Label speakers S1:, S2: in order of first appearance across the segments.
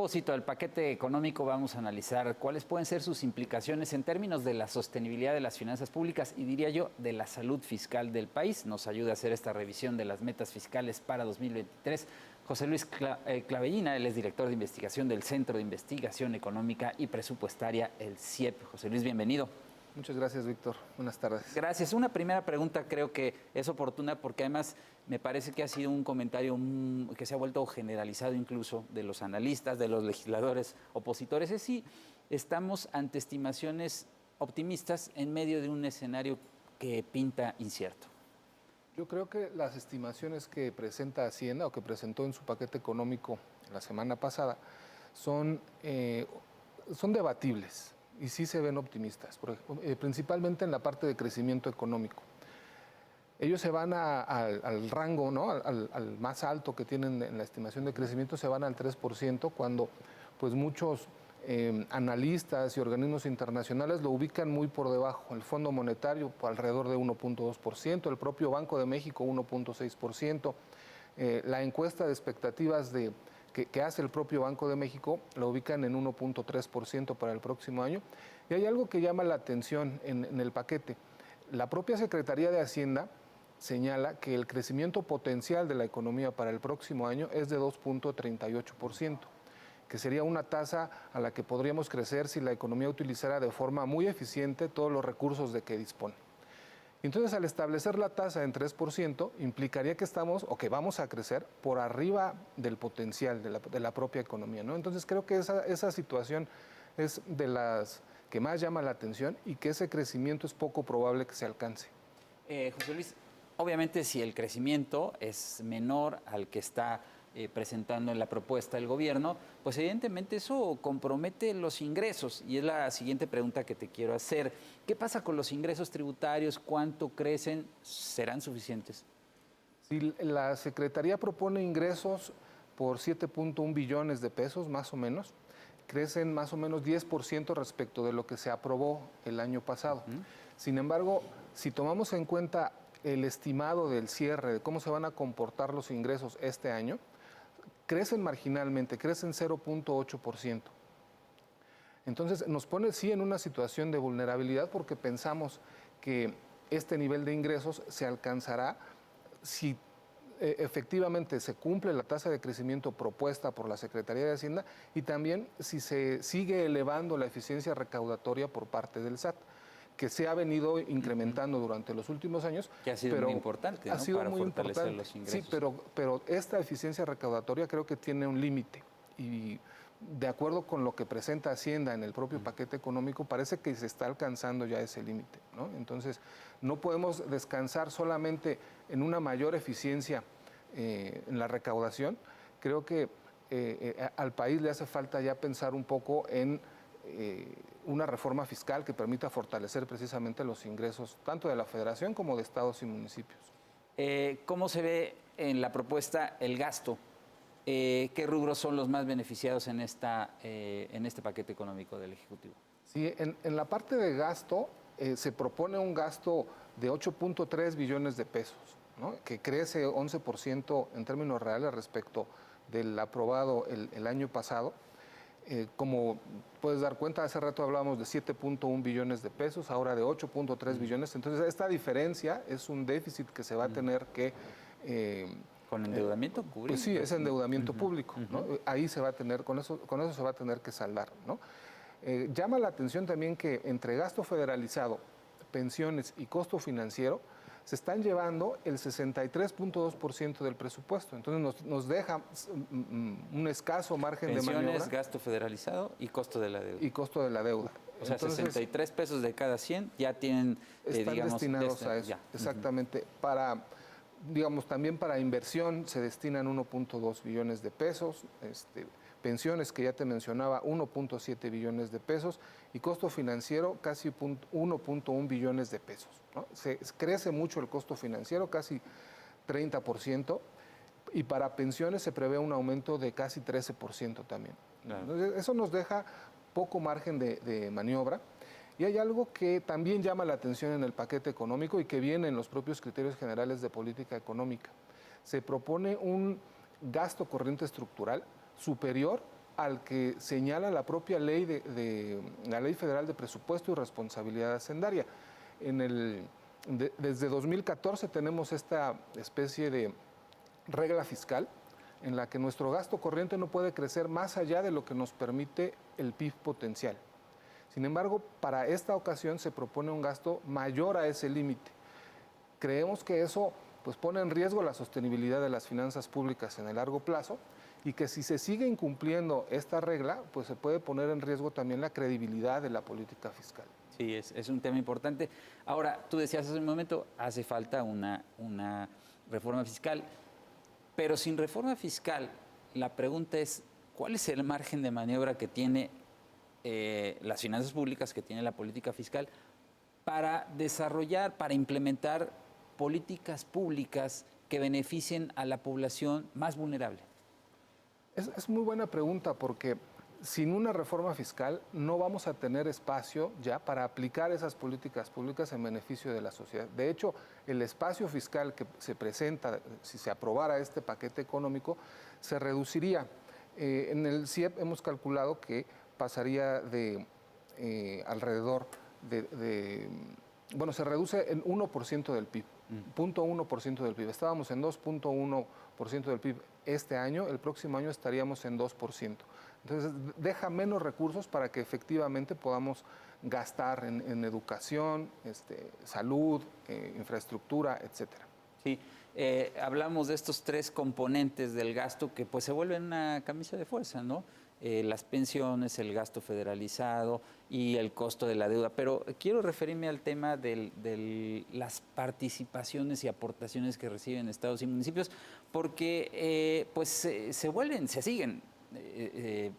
S1: propósito del paquete económico vamos a analizar cuáles pueden ser sus implicaciones en términos de la sostenibilidad de las finanzas públicas y diría yo de la salud fiscal del país. Nos ayuda a hacer esta revisión de las metas fiscales para 2023. José Luis Clavellina, él es director de investigación del Centro de Investigación Económica y Presupuestaria, el CIEP. José Luis, bienvenido.
S2: Muchas gracias, Víctor. Buenas tardes.
S1: Gracias. Una primera pregunta creo que es oportuna porque además me parece que ha sido un comentario que se ha vuelto generalizado incluso de los analistas, de los legisladores opositores. Es si estamos ante estimaciones optimistas en medio de un escenario que pinta incierto.
S2: Yo creo que las estimaciones que presenta Hacienda o que presentó en su paquete económico la semana pasada son debatibles. Y sí se ven optimistas, principalmente en la parte de crecimiento económico. Ellos se van al rango, ¿no? al más alto que tienen en la estimación de crecimiento, se van al 3%, cuando pues muchos analistas y organismos internacionales lo ubican muy por debajo. El Fondo Monetario por alrededor de 1.2%, el propio Banco de México 1.6%, la encuesta de expectativas que hace el propio Banco de México, lo ubican en 1.3% para el próximo año. Y hay algo que llama la atención en el paquete. La propia Secretaría de Hacienda señala que el crecimiento potencial de la economía para el próximo año es de 2.38%, que sería una tasa a la que podríamos crecer si la economía utilizara de forma muy eficiente todos los recursos de que dispone. Entonces, al establecer la tasa en 3%, implicaría que estamos o que vamos a crecer por arriba del potencial de la propia economía, ¿no? Entonces, creo que esa situación es de las que más llama la atención y que ese crecimiento es poco probable que se alcance.
S1: José Luis, obviamente si el crecimiento es menor al que está presentando en la propuesta del gobierno, pues evidentemente eso compromete los ingresos. Y es la siguiente pregunta que te quiero hacer. ¿Qué pasa con los ingresos tributarios? ¿Cuánto crecen? ¿Serán suficientes?
S2: Sí, la Secretaría propone ingresos por 7.1 billones de pesos, más o menos. Crecen más o menos 10% respecto de lo que se aprobó el año pasado. Sin embargo, si tomamos en cuenta el estimado del cierre, de cómo se van a comportar los ingresos este año, crecen marginalmente, crecen 0.8%. Entonces nos pone sí en una situación de vulnerabilidad porque pensamos que este nivel de ingresos se alcanzará si efectivamente se cumple la tasa de crecimiento propuesta por la Secretaría de Hacienda y también si se sigue elevando la eficiencia recaudatoria por parte del SAT, que se ha venido incrementando durante los últimos años.
S1: Que ha sido muy importante, ¿no?
S2: Ha sido
S1: para
S2: muy
S1: fortalecer
S2: importante.
S1: los ingresos.
S2: Sí, pero esta eficiencia recaudatoria creo que tiene un límite y de acuerdo con lo que presenta Hacienda en el propio paquete económico, parece que se está alcanzando ya ese límite, ¿no? Entonces, no podemos descansar solamente en una mayor eficiencia en la recaudación. Creo que al país le hace falta ya pensar un poco en una reforma fiscal que permita fortalecer precisamente los ingresos tanto de la Federación como de estados y municipios.
S1: ¿Cómo se ve en la propuesta el gasto? ¿Qué rubros son los más beneficiados en este paquete económico del Ejecutivo?
S2: Sí, en la parte de gasto se propone un gasto de 8.3 billones de pesos, ¿no? Que crece 11% en términos reales respecto del aprobado el año pasado. Como puedes dar cuenta, hace rato hablábamos de 7.1 billones de pesos, ahora de 8.3 billones. Entonces, esta diferencia es un déficit que se va a tener que...
S1: ¿Con endeudamiento cubrir?
S2: Pues sí, es endeudamiento público, ¿no? Ahí se va a tener, con eso se va a tener que saldar, ¿no? Llama la atención también que entre gasto federalizado, pensiones y costo financiero, se están llevando el 63.2% del presupuesto. Entonces nos deja un escaso margen de maniobra.
S1: Pensiones, gasto federalizado y costo de la deuda.
S2: Y costo de la deuda.
S1: O sea, entonces, 63 pesos de cada 100 ya tienen,
S2: están
S1: digamos...
S2: destinados a eso, exactamente. También para inversión se destinan 1.2 billones de pesos, pensiones que ya te mencionaba, 1.7 billones de pesos, y costo financiero casi 1.1 billones de pesos, ¿no? Crece mucho el costo financiero, casi 30%, y para pensiones se prevé un aumento de casi 13% también. Claro. Entonces, eso nos deja poco margen de maniobra. Y hay algo que también llama la atención en el paquete económico y que viene en los propios criterios generales de política económica. Se propone un gasto corriente estructural superior al que señala la propia ley la Ley Federal de Presupuesto y Responsabilidad Hacendaria. Desde 2014 tenemos esta especie de regla fiscal en la que nuestro gasto corriente no puede crecer más allá de lo que nos permite el PIB potencial. Sin embargo, para esta ocasión se propone un gasto mayor a ese límite. Creemos que eso pues, pone en riesgo la sostenibilidad de las finanzas públicas en el largo plazo y que si se sigue incumpliendo esta regla, pues se puede poner en riesgo también la credibilidad de la política fiscal.
S1: Sí, es un tema importante. Ahora, tú decías hace un momento, hace falta una reforma fiscal, pero sin reforma fiscal, la pregunta es, ¿cuál es el margen de maniobra que tiene las finanzas públicas, que tiene la política fiscal, para desarrollar, para implementar políticas públicas que beneficien a la población más vulnerable?
S2: Es muy buena pregunta porque sin una reforma fiscal no vamos a tener espacio ya para aplicar esas políticas públicas en beneficio de la sociedad. De hecho, el espacio fiscal que se presenta, si se aprobara este paquete económico, se reduciría. En el CIEP hemos calculado que pasaría de alrededor bueno, se reduce en 1% del PIB, 0.1% del PIB. Estábamos en 2.1% del PIB este año, el próximo año estaríamos en 2%. Entonces, deja menos recursos para que efectivamente podamos gastar en educación, salud, infraestructura, etcétera.
S1: Sí, hablamos de estos tres componentes del gasto que pues se vuelven una camisa de fuerza, ¿no? Las pensiones, el gasto federalizado y el costo de la deuda. Pero quiero referirme al tema de las participaciones y aportaciones que reciben estados y municipios, porque pues se siguen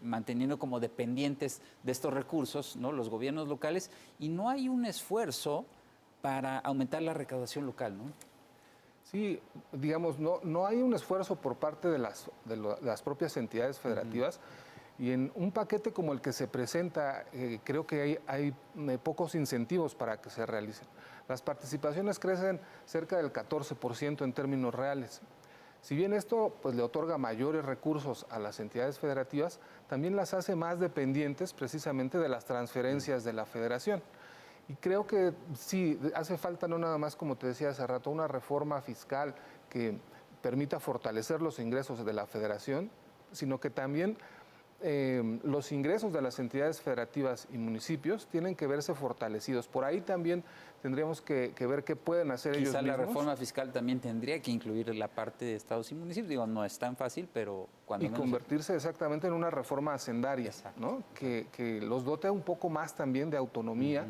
S1: manteniendo como dependientes de estos recursos, ¿no? Los gobiernos locales, y no hay un esfuerzo para aumentar la recaudación local, ¿no?
S2: Sí, digamos, no hay un esfuerzo por parte de las propias entidades federativas. Y en un paquete como el que se presenta, creo que hay pocos incentivos para que se realicen. Las participaciones crecen cerca del 14% en términos reales. Si bien esto pues, le otorga mayores recursos a las entidades federativas, también las hace más dependientes precisamente de las transferencias de la federación. Y creo que sí, hace falta no nada más, como te decía hace rato, una reforma fiscal que permita fortalecer los ingresos de la federación, sino que también los ingresos de las entidades federativas y municipios tienen que verse fortalecidos. Por ahí también tendríamos que ver qué pueden hacer ellos mismos.
S1: Quizá la reforma fiscal también tendría que incluir la parte de estados y municipios. Digo, no es tan fácil, pero cuando
S2: y convertirse exactamente en una reforma hacendaria, ¿no? Que los dote un poco más también de autonomía,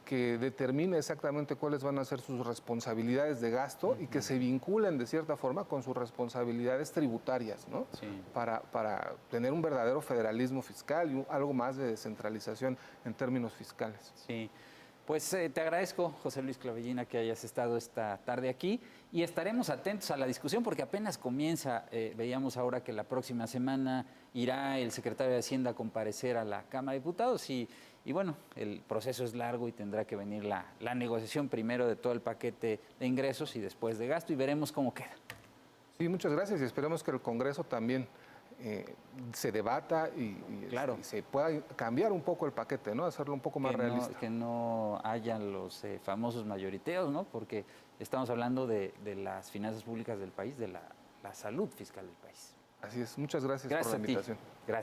S2: que determine exactamente cuáles van a ser sus responsabilidades de gasto y que se vinculen de cierta forma con sus responsabilidades tributarias, ¿no?
S1: Sí.
S2: Para tener un verdadero federalismo fiscal y algo más de descentralización en términos fiscales.
S1: Sí. Pues te agradezco, José Luis Clavellina, que hayas estado esta tarde aquí y estaremos atentos a la discusión porque apenas comienza. Veíamos ahora que la próxima semana irá el secretario de Hacienda a comparecer a la Cámara de Diputados y bueno, el proceso es largo y tendrá que venir la negociación primero de todo el paquete de ingresos y después de gasto y veremos cómo queda.
S2: Sí, muchas gracias y esperemos que el Congreso también se debata y se pueda cambiar un poco el paquete, ¿no? Hacerlo un poco más realista.
S1: Que no hayan los famosos mayoriteos, ¿no? Porque estamos hablando de las finanzas públicas del país, de la salud fiscal del país.
S2: Así es. Muchas gracias por la invitación.
S1: Gracias.